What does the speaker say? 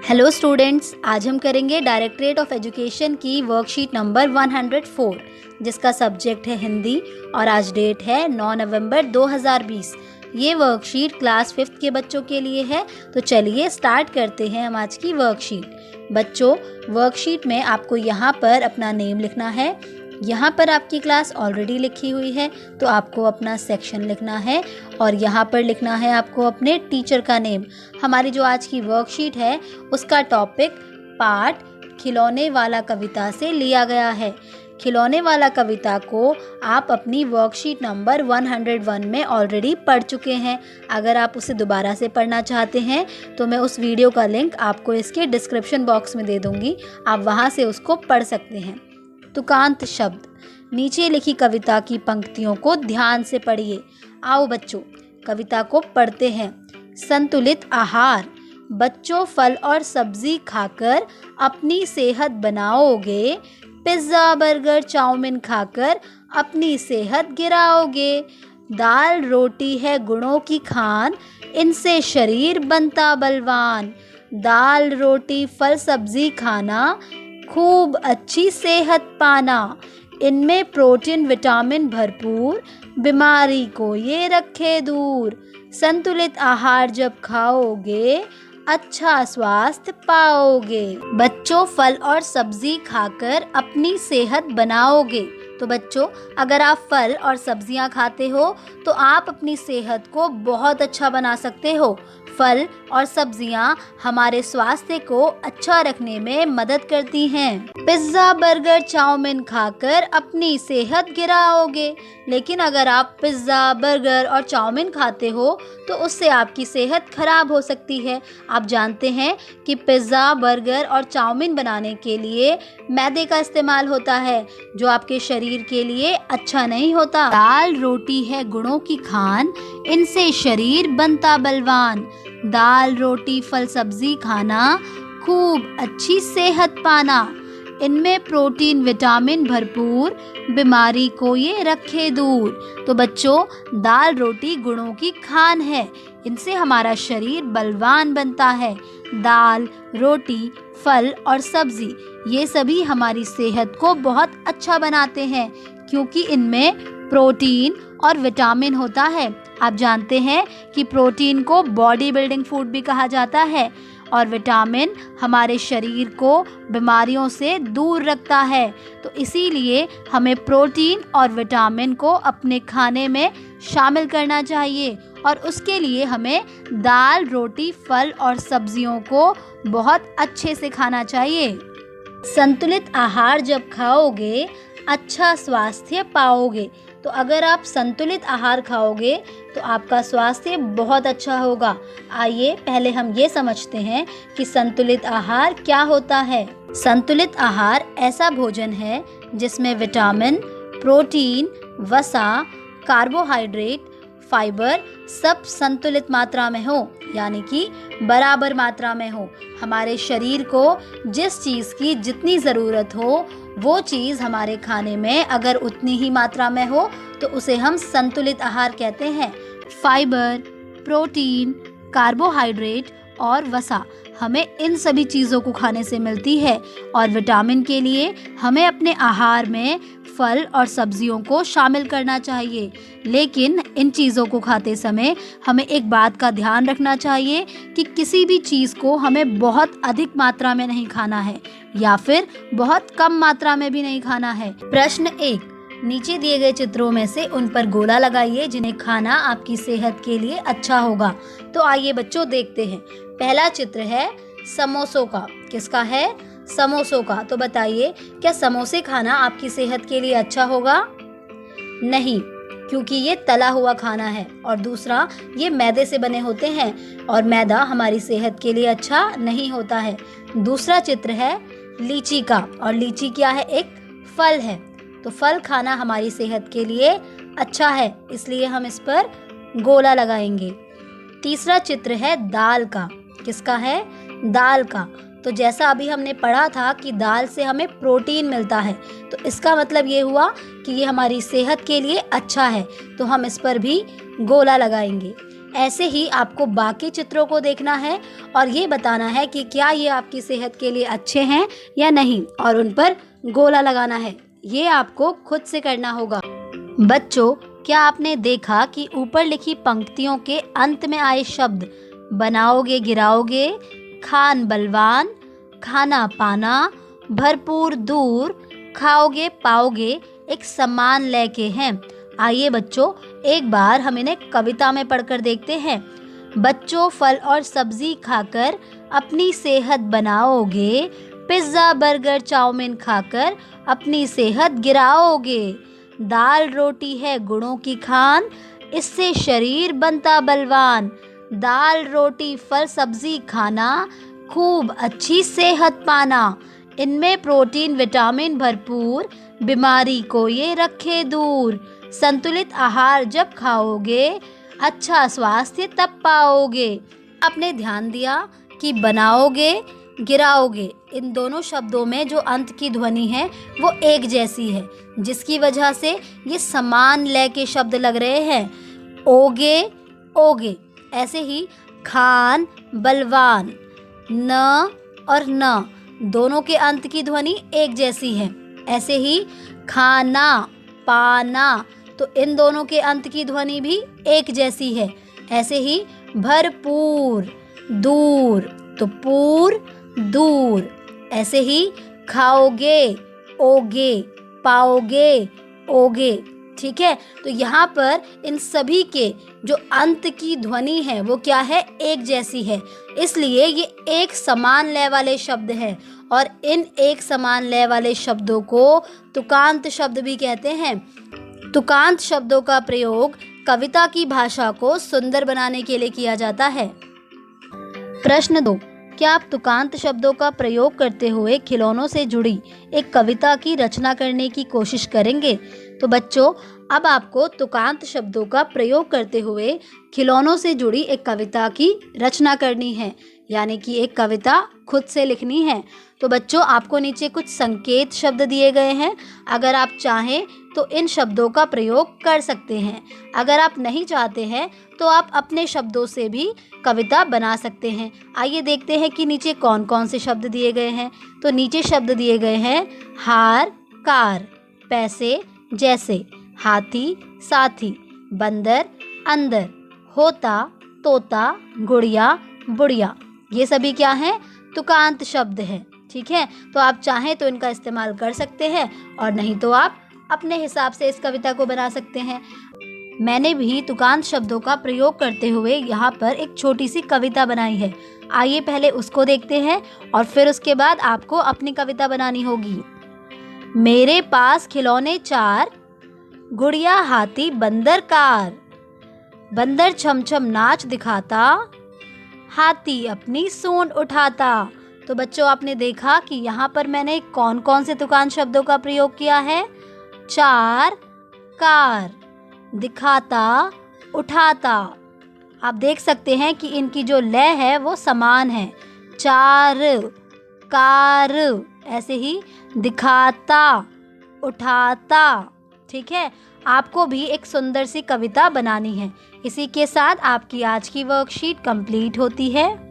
Hello students, आज हम करेंगे डायरेक्टरेट ऑफ एजुकेशन की वर्कशीट नंबर 104 जिसका सब्जेक्ट है हिंदी और आज डेट है 9 नवंबर 2020। ये वर्कशीट क्लास 5th के बच्चों के लिए है। तो चलिए स्टार्ट करते हैं हम आज की वर्कशीट। बच्चों, वर्कशीट में आपको यहाँ पर अपना नेम लिखना है। यहाँ पर आपकी क्लास ऑलरेडी लिखी हुई है तो आपको अपना सेक्शन लिखना है और यहाँ पर लिखना है आपको अपने टीचर का नेम। हमारी जो आज की वर्कशीट है उसका टॉपिक पाठ खिलौने वाला कविता से लिया गया है। खिलौने वाला कविता को आप अपनी वर्कशीट नंबर 101 में ऑलरेडी पढ़ चुके हैं। अगर आप उसे दोबारा से पढ़ना चाहते हैं तो मैं उस वीडियो का लिंक आपको इसके डिस्क्रिप्शन बॉक्स में दे दूँगी, आप वहाँ से उसको पढ़ सकते हैं। तुकांत शब्द, नीचे लिखी कविता की पंक्तियों को ध्यान से पढ़िए। आओ बच्चों, कविता को पढ़ते हैं। संतुलित आहार, बच्चों फल और सब्जी खाकर अपनी सेहत बनाओगे, पिज्ज़ा बर्गर चाउमीन खाकर अपनी सेहत गिराओगे। दाल रोटी है गुणों की खान, इनसे शरीर बनता बलवान। दाल रोटी फल सब्जी खाना, खूब अच्छी सेहत पाना। इनमें प्रोटीन विटामिन भरपूर, बीमारी को ये रखे दूर। संतुलित आहार जब खाओगे, अच्छा स्वास्थ्य पाओगे। बच्चों फल और सब्जी खाकर अपनी सेहत बनाओगे। तो बच्चों, अगर आप फल और सब्जियां खाते हो तो आप अपनी सेहत को बहुत अच्छा बना सकते हो। फल और सब्जियां हमारे स्वास्थ्य को अच्छा रखने में मदद करती हैं। पिज्ज़ा बर्गर चाउमीन खाकर अपनी सेहत गिराओगे। लेकिन अगर आप पिज्ज़ा बर्गर और चाउमीन खाते हो तो उससे आपकी सेहत खराब हो सकती है। आप जानते हैं कि पिज्ज़ा बर्गर और चाउमीन बनाने के लिए मैदे का इस्तेमाल होता है जो आपके शरीर के लिए अच्छा नहीं होता। दाल रोटी है गुणों की खान, इनसे शरीर बनता बलवान। दाल रोटी फल सब्जी खाना, खूब अच्छी सेहत पाना। इनमें प्रोटीन विटामिन भरपूर, बीमारी को ये रखे दूर। तो बच्चों, दाल रोटी गुणों की खान है, इनसे हमारा शरीर बलवान बनता है। दाल रोटी फल और सब्जी ये सभी हमारी सेहत को बहुत अच्छा बनाते हैं क्योंकि इनमें प्रोटीन और विटामिन होता है। आप जानते हैं कि प्रोटीन को बॉडी बिल्डिंग फूड भी कहा जाता है और विटामिन हमारे शरीर को बीमारियों से दूर रखता है। तो इसीलिए हमें प्रोटीन और विटामिन को अपने खाने में शामिल करना चाहिए और उसके लिए हमें दाल रोटी फल और सब्जियों को बहुत अच्छे से खाना चाहिए। संतुलित आहार जब खाओगे, अच्छा स्वास्थ्य पाओगे। तो अगर आप संतुलित आहार खाओगे तो आपका स्वास्थ्य बहुत अच्छा होगा। आइए पहले हम ये समझते हैं कि संतुलित आहार क्या होता है। संतुलित आहार ऐसा भोजन है जिसमें विटामिन, प्रोटीन, वसा, कार्बोहाइड्रेट, फाइबर सब संतुलित मात्रा में हो, यानी कि बराबर मात्रा में हो। हमारे शरीर को जिस चीज़ की जितनी ज़रूरत हो वो चीज़ हमारे खाने में अगर उतनी ही मात्रा में हो तो उसे हम संतुलित आहार कहते हैं। फाइबर, प्रोटीन, कार्बोहाइड्रेट और वसा हमें इन सभी चीज़ों को खाने से मिलती है और विटामिन के लिए हमें अपने आहार में फल और सब्जियों को शामिल करना चाहिए। लेकिन इन चीज़ों को खाते समय हमें एक बात का ध्यान रखना चाहिए कि किसी भी चीज़ को हमें बहुत अधिक मात्रा में नहीं खाना है या फिर बहुत कम मात्रा में भी नहीं खाना है। प्रश्न 1, नीचे दिए गए चित्रों में से उन पर गोला लगाइए जिन्हें खाना आपकी सेहत के लिए अच्छा होगा। तो आइए बच्चों देखते हैं। पहला चित्र है समोसों का। किसका है? समोसों का। तो बताइए, क्या समोसे खाना आपकी सेहत के लिए अच्छा होगा? नहीं, क्योंकि ये तला हुआ खाना है और दूसरा ये मैदे से बने होते हैं और मैदा हमारी सेहत के लिए अच्छा नहीं होता है। दूसरा चित्र है लीची का और लीची क्या है? एक फल है। तो फल खाना हमारी सेहत के लिए अच्छा है, इसलिए हम इस पर गोला लगाएंगे। तीसरा चित्र है दाल का। किसका है? दाल का। तो जैसा अभी हमने पढ़ा था कि दाल से हमें प्रोटीन मिलता है, तो इसका मतलब ये हुआ कि ये हमारी सेहत के लिए अच्छा है, तो हम इस पर भी गोला लगाएंगे। ऐसे ही आपको बाकी चित्रों को देखना है और ये बताना है कि क्या ये आपकी सेहत के लिए अच्छे हैं या नहीं, और उन पर गोला लगाना है। ये आपको खुद से करना होगा। बच्चों, क्या आपने देखा कि ऊपर लिखी पंक्तियों के अंत में आए शब्द बनाओगे गिराओगे, खान बलवान, खाना पाना, भरपूर दूर, खाओगे पाओगे एक समान लय के हैं। आइए बच्चों, एक बार हम इन्हें कविता में पढ़कर देखते हैं। बच्चों, फल और सब्जी खाकर अपनी सेहत बनाओगे, पिज्ज़ा बर्गर चाउमीन खाकर अपनी सेहत गिराओगे। दाल रोटी है गुणों की खान, इससे शरीर बनता बलवान। दाल रोटी फल सब्जी खाना, खूब अच्छी सेहत पाना। इनमें प्रोटीन विटामिन भरपूर, बीमारी को ये रखे दूर। संतुलित आहार जब खाओगे, अच्छा स्वास्थ्य तब पाओगे। आपने ध्यान दिया कि बनाओगे गिराओगे इन दोनों शब्दों में जो अंत की ध्वनि है वो एक जैसी है, जिसकी वजह से ये समान लय के शब्द लग रहे हैं। ओगे ओगे। ऐसे ही खान बलवान, न और न दोनों के अंत की ध्वनि एक जैसी है। ऐसे ही खाना पाना, तो इन दोनों के अंत की ध्वनि भी एक जैसी है। ऐसे ही भरपूर दूर, तो पूर दूर। ऐसे ही खाओगे ओगे, पाओगे ओगे। ठीक है, तो यहाँ पर इन सभी के जो अंत की ध्वनि है वो क्या है, एक जैसी है, इसलिए ये एक समान लय वाले शब्द हैं। और इन एक समान लय वाले शब्दों को तुकांत शब्द भी कहते हैं। तुकांत शब्दों का प्रयोग कविता की भाषा को सुंदर बनाने के लिए किया जाता है। प्रश्न 2, क्या आप तुकांत शब्दों का प्रयोग करते हुए खिलौनों से जुड़ी एक कविता की रचना करने की कोशिश करेंगे? तो बच्चों, अब आपको तुकांत शब्दों का प्रयोग करते हुए खिलौनों से जुड़ी एक कविता की रचना करनी है, यानी कि एक कविता खुद से लिखनी है। तो बच्चों, आपको नीचे कुछ संकेत शब्द दिए गए हैं। अगर आप चाहें तो इन शब्दों का प्रयोग कर सकते हैं। अगर आप नहीं चाहते हैं तो आप अपने शब्दों से भी कविता बना सकते हैं। आइए देखते हैं कि नीचे कौन कौन से शब्द दिए गए हैं। तो नीचे शब्द दिए गए हैं हार कार, पैसे जैसे, हाथी साथी, बंदर अंदर, होता तोता, गुड़िया बुढ़िया। ये सभी क्या हैं, तुकांत शब्द हैं। ठीक है, तो आप चाहें तो इनका इस्तेमाल कर सकते हैं और नहीं तो आप अपने हिसाब से इस कविता को बना सकते हैं। मैंने भी तुकांत शब्दों का प्रयोग करते हुए यहाँ पर एक छोटी सी कविता बनाई है। आइए पहले उसको देखते हैं और फिर उसके बाद आपको अपनी कविता बनानी होगी। मेरे पास खिलौने चार, गुड़िया हाथी बंदर कार। बंदर छम छम नाच दिखाता, हाथी अपनी सूंड उठाता। तो बच्चों, आपने देखा कि यहाँ पर मैंने कौन कौन से तुकांत शब्दों का प्रयोग किया है। चार, कार, दिखाता, उठाता। आप देख सकते हैं कि इनकी जो लय है वो समान है। चार, कार, ऐसे ही दिखाता, उठाता। ठीक है, आपको भी एक सुंदर सी कविता बनानी है। इसी के साथ आपकी आज की वर्कशीट कंप्लीट होती है।